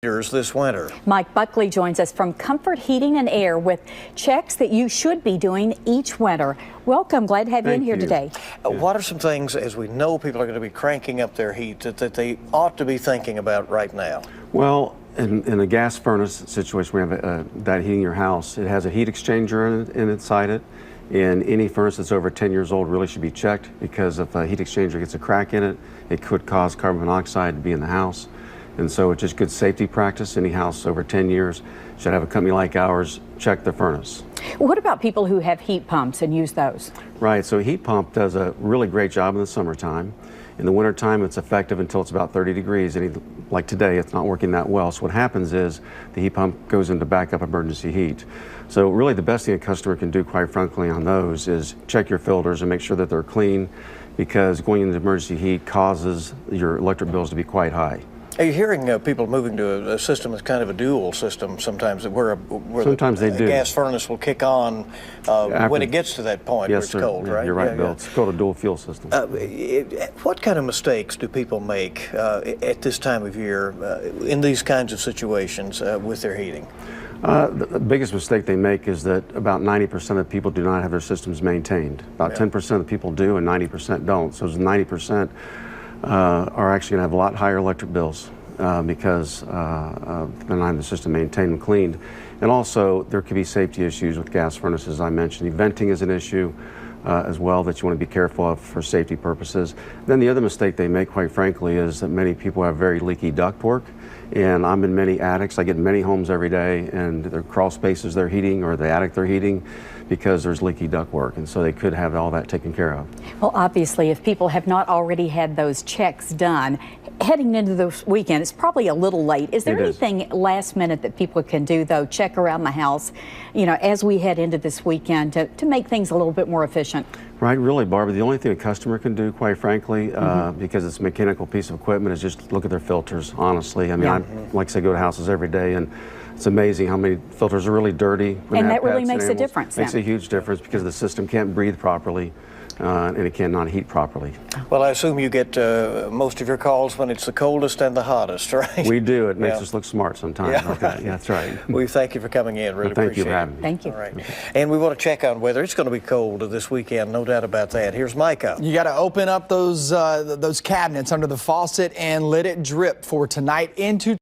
This winter. Mike Buckley joins us from Comfort Heating and Air with checks that you should be doing each winter. Welcome, glad to have you in here today. What are some things, as we know people are going to be cranking up their heat, that they ought to be thinking about right now? Well, in a gas furnace situation, we have that heating your house. It has a heat exchanger inside it, and any furnace that's over 10 years old really should be checked, because if a heat exchanger gets a crack in it, it could cause carbon monoxide to be in the house. And so it's just good safety practice. Any house over 10 years should have a company like ours check the furnace. What about people who have heat pumps and use those? Right, so a heat pump does a really great job in the summertime. In the wintertime, it's effective until it's about 30 degrees. And like today, it's not working that well. So what happens is the heat pump goes into backup emergency heat. So really the best thing a customer can do, quite frankly, on those is check your filters and make sure that they're clean, because going into emergency heat causes your electric bills to be quite high. Are you hearing people moving to a system that's kind of a dual system sometimes, where sometimes the they do. Gas furnace will kick on when it gets to that point where it's cold, yeah, right? You're right, Bill. It's called a dual fuel system. What kind of mistakes do people make at this time of year in these kinds of situations with their heating? The biggest mistake they make is that about 90% of people do not have their systems maintained. About 10% of the people do and 90% don't. So 90% are actually going to have a lot higher electric bills because they're not having the system maintained and cleaned. And also, there could be safety issues with gas furnaces, as I mentioned. Venting is an issue as well that you want to be careful of for safety purposes. Then the other mistake they make, quite frankly, is that many people have very leaky ductwork. And I'm in many attics. I get in many homes every day, and their crawl spaces they're heating or the attic they're heating because there's leaky ductwork, and so they could have all that taken care of. Well, obviously, if people have not already had those checks done, heading into this weekend, it's probably a little late. Is there anything last minute that people can do, though, check around the house, you know, as we head into this weekend to make things a little bit more efficient? Right, really, Barbara, the only thing a customer can do, quite frankly, because it's a mechanical piece of equipment, is just look at their filters, honestly. I mean, like I say, I go to houses every day, and it's amazing how many filters are really dirty. And that really makes a difference. Makes a huge difference, because the system can't breathe properly. And it cannot heat properly. Well, I assume you get most of your calls when it's the coldest and the hottest, right? We do. It makes us look smart sometimes. Yeah, that's right. We thank you for coming in. Really thank appreciate you for having me. Thank you. All right. And we want to check on weather. It's going to be cold this weekend, no doubt about that. Here's Micah. You got to open up those cabinets under the faucet and let it drip for tonight into